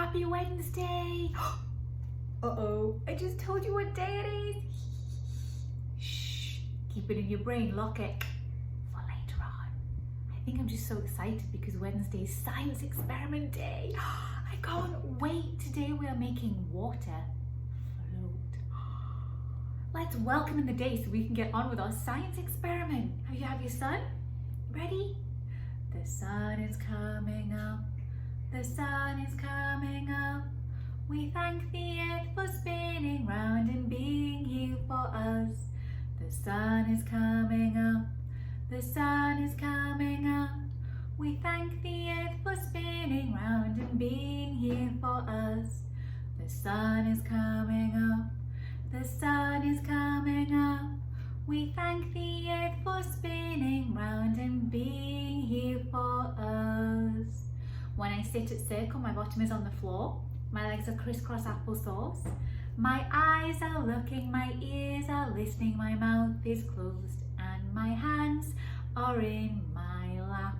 Happy Wednesday! Uh-oh, I just told you what day it is. Shh, keep it in your brain, lock it for later on. I think I'm just so excited because Wednesday is Science Experiment Day. I can't wait. Today we are making water float. Let's welcome in the day so we can get on with our science experiment. Have you have your sun? Ready? The sun is coming up. The sun is coming up. We thank the earth for spinning round and being here for us. The sun is coming up. The sun is coming up. We thank the earth for spinning round and being here for us. The sun is coming up. The sun is coming up. We thank the earth for spinning round and being here for us. When I sit at circle, my bottom is on the floor. My legs are crisscross applesauce. My eyes are looking, my ears are listening, my mouth is closed and my hands are in my lap.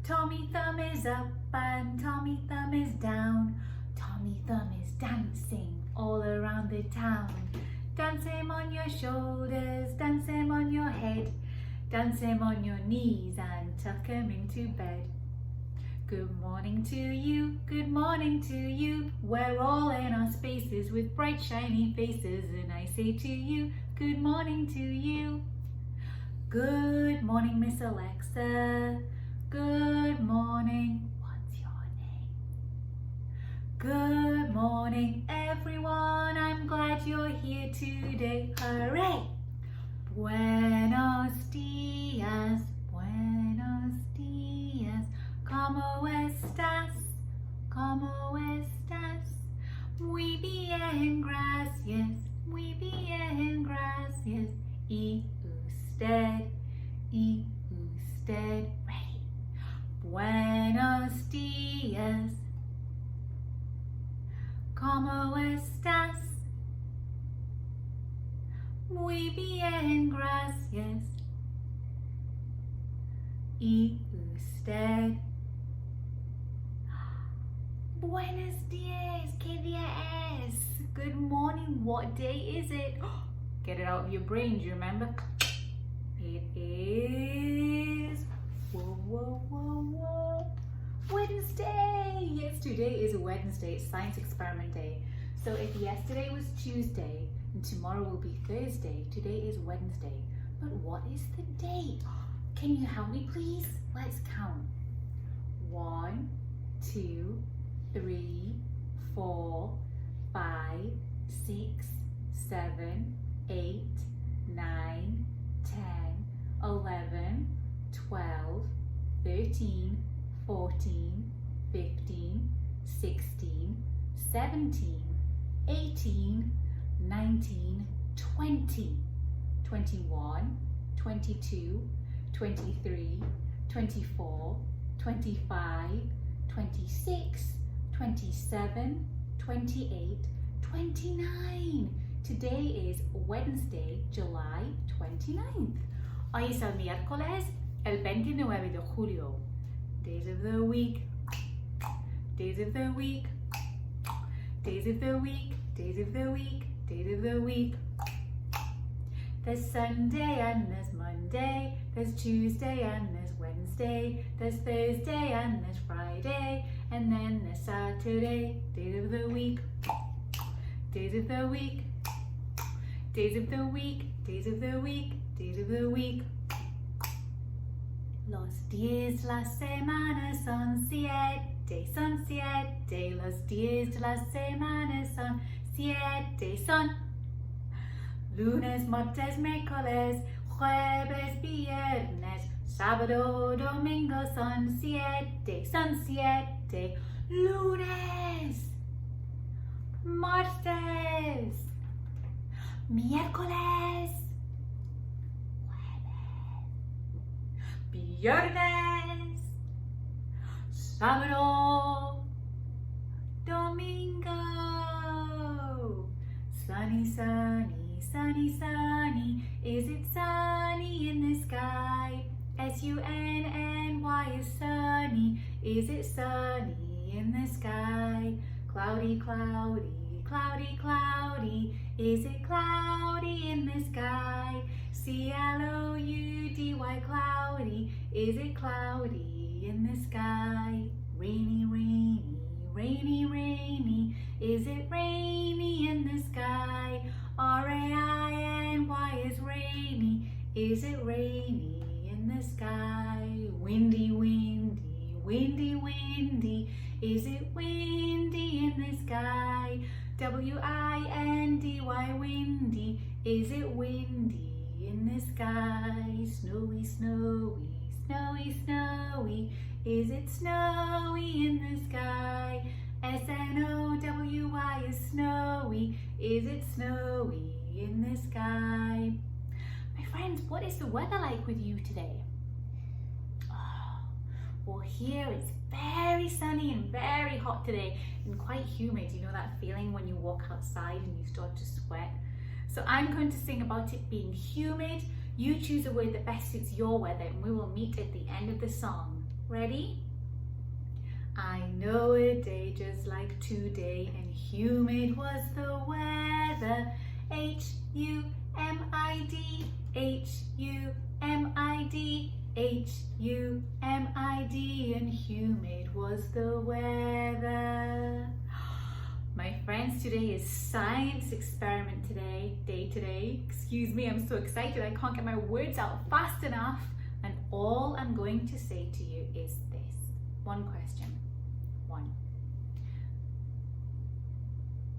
Tommy Thumb is up and Tommy Thumb is down. Tommy Thumb is dancing all around the town. Dance him on your shoulders, dance him on your head, dance him on your knees and tuck him into bed. Good morning to you, good morning to you. We're all in our spaces with bright shiny faces, and I say to you, good morning to you. Good morning, Miss Alexa. Good morning. What's your name? Good morning, everyone. I'm glad you're here today. Hooray! Buenos dias, buenos dias. ¿Cómo estás? ¿Cómo estás? Muy bien, gracias. Muy bien, gracias. ¿Y usted? ¿Y usted? Ready? Buenos días. ¿Cómo estás? Muy bien, gracias. ¿Y usted? Buenos días, ¿qué día es? Good morning, what day is it? Get it out of your brain, do you remember? It is... Wednesday! Yes, today is Wednesday, it's Science Experiment Day. So if yesterday was Tuesday and tomorrow will be Thursday, today is Wednesday. But what is the date? Can you help me please? Let's count. 1, 2, 3, 4, 5, 6, 7, 8, 9, 10, 11, 12, 13, 14, 15, 16, 17, 18, 19, 20, 21, 22, 23, 24, 25, 26, 27, 28, 29. Today is Wednesday, July 29th. Hoy es el miércoles, el 29 de julio. Days of the week, days of the week, days of the week, days of the week, days of the week. There's Sunday and there's Monday, there's Tuesday and there's Wednesday, there's Thursday and there's Friday, and then there's Saturday. Days of the week, days of the week, days of the week, days of the week, days of the week. Los días de la semana son siete, son siete. Los días de la semana son siete, son lunes, martes, miércoles, jueves, viernes, sábado, domingo, son siete, lunes, martes, miércoles, jueves, viernes, sábado, domingo. Sunny, sunny, sunny, sunny. Is it sunny in the sky? S-U-N-N-Y is sunny. Is it sunny in the sky. Cloudy, cloudy, cloudy, cloudy. Is it cloudy in the sky? C-L-O-U-D-Y, cloudy. Is it cloudy in the sky? Rainy, rainy, rainy, rainy. Is it rainy in the sky? R-A-I-N-Y is rainy. Is it rainy in the sky? Windy, windy, windy, windy. Is it windy in the sky? W-I-N-D-Y, windy. Is it windy in the sky? Snowy, snowy, snowy, snowy. Is it snowy in the sky? S-N-O-W-Y is snowy. Is it snowy in the sky? My friends, what is the weather like with you today? Oh, well, here it's very sunny and very hot today and quite humid. You know that feeling when you walk outside and you start to sweat? So I'm going to sing about it being humid. You choose a word that best suits your weather and we will meet at the end of the song. Ready? I know a day just like today and humid was the weather. H-U-M-I-D, H-U-M-I-D, H-U-M-I-D, and humid was the weather. My friends, today is science experiment day today. Excuse me, I'm so excited I can't get my words out fast enough. And all I'm going to say to you is this. One question. One.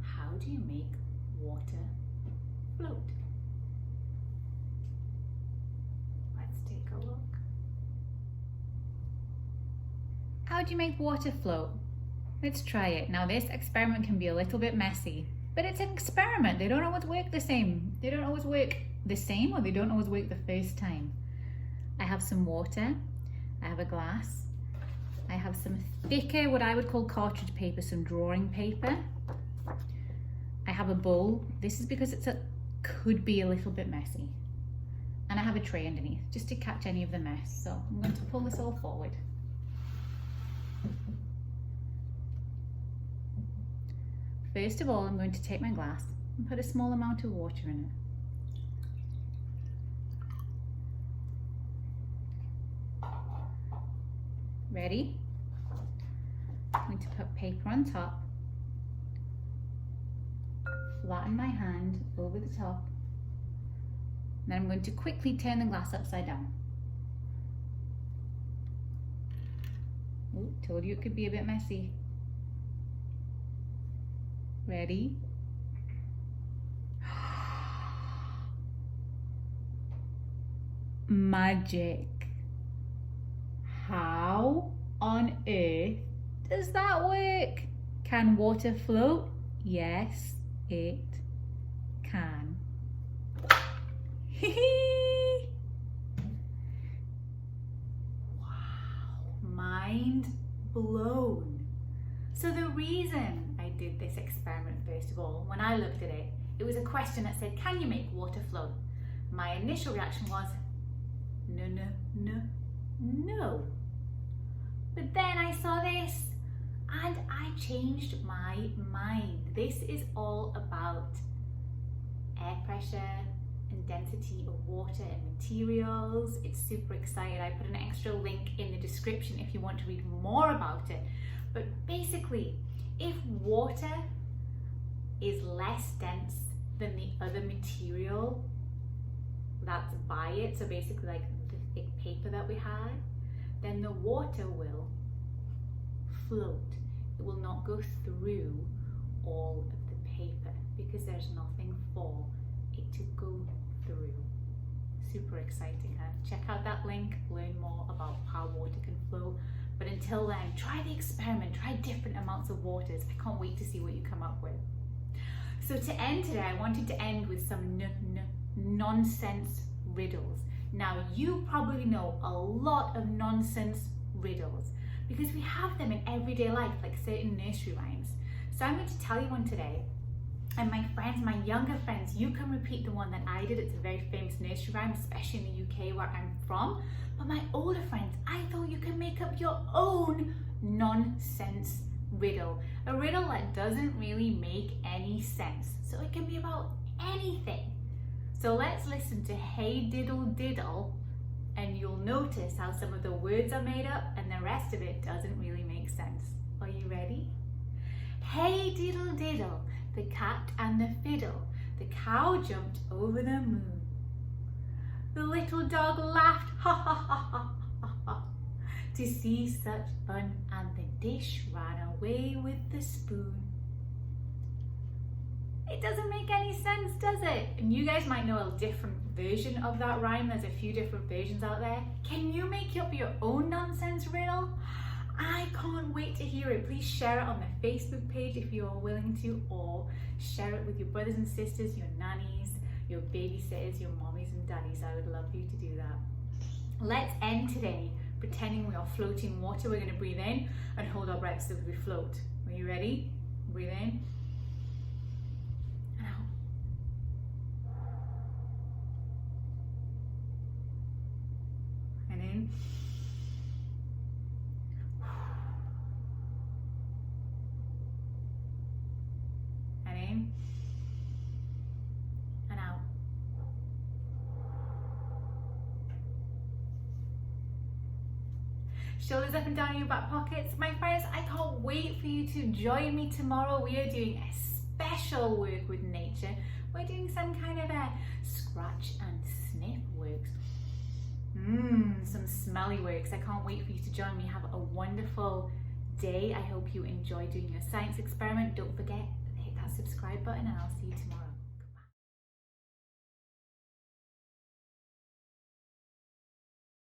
How do you make water float? Let's take a look. How do you make water float? Let's try it. Now this experiment can be a little bit messy, but it's an experiment. They don't always work the same. They don't always work the same, or they don't always work the first time. I have some water, I have a glass, I have some thicker, what I would call cartridge paper, some drawing paper. I have a bowl. This is because could be a little bit messy. And I have a tray underneath, just to catch any of the mess. So I'm going to pull this all forward. First of all, I'm going to take my glass and put a small amount of water in it. Ready? I'm going to put paper on top, flatten my hand over the top, then I'm going to quickly turn the glass upside down. Ooh, told you it could be a bit messy. Ready? Magic. How on earth does that work? Can water float? Yes, it can. Wow, mind blown. So the reason I did this experiment, first of all, when I looked at it, it was a question that said, can you make water float? My initial reaction was, no, no, no, no. But then I saw this and I changed my mind. This is all about air pressure and density of water and materials. It's super exciting. I put an extra link in the description if you want to read more about it. But basically, if water is less dense than the other material that's by it, so basically like the thick paper that we had, then the water will float. It will not go through all of the paper because there's nothing for it to go through. Super exciting, huh? Check out that link, learn more about how water can flow. But until then, try the experiment, try different amounts of waters. I can't wait to see what you come up with. So to end today, I wanted to end with some nonsense riddles. Now, you probably know a lot of nonsense riddles because we have them in everyday life, like certain nursery rhymes. So I'm going to tell you one today. And my friends, my younger friends, you can repeat the one that I did. It's a very famous nursery rhyme, especially in the UK where I'm from. But my older friends, I thought you could make up your own nonsense riddle. A riddle that doesn't really make any sense. So it can be about anything. So let's listen to Hey Diddle Diddle, and you'll notice how some of the words are made up and the rest of it doesn't really make sense. Are you ready? Hey diddle diddle, the cat and the fiddle, the cow jumped over the moon. The little dog laughed, ha ha ha ha ha ha, to see such fun, and the dish ran away with the spoon. It doesn't make any sense, does it? And you guys might know a different version of that rhyme. There's a few different versions out there. Can you make up your own nonsense riddle? I can't wait to hear it. Please share it on the Facebook page if you are willing to, or share it with your brothers and sisters, your nannies, your babysitters, your mommies and daddies. I would love for you to do that. Let's end today pretending we are floating water. We're going to breathe in and hold our breath so we float. Are you ready? Breathe in and out. And in. And in. And out. Shoulders up and down in your back pockets. My friends, I can't wait for you to join me tomorrow. We are doing a special work with nature. We're doing some kind of a scratch and sniff works. Some smelly works. I can't wait for you to join me. Have a wonderful day. I hope you enjoy doing your science experiment. Don't forget, hit that subscribe button and I'll see you tomorrow.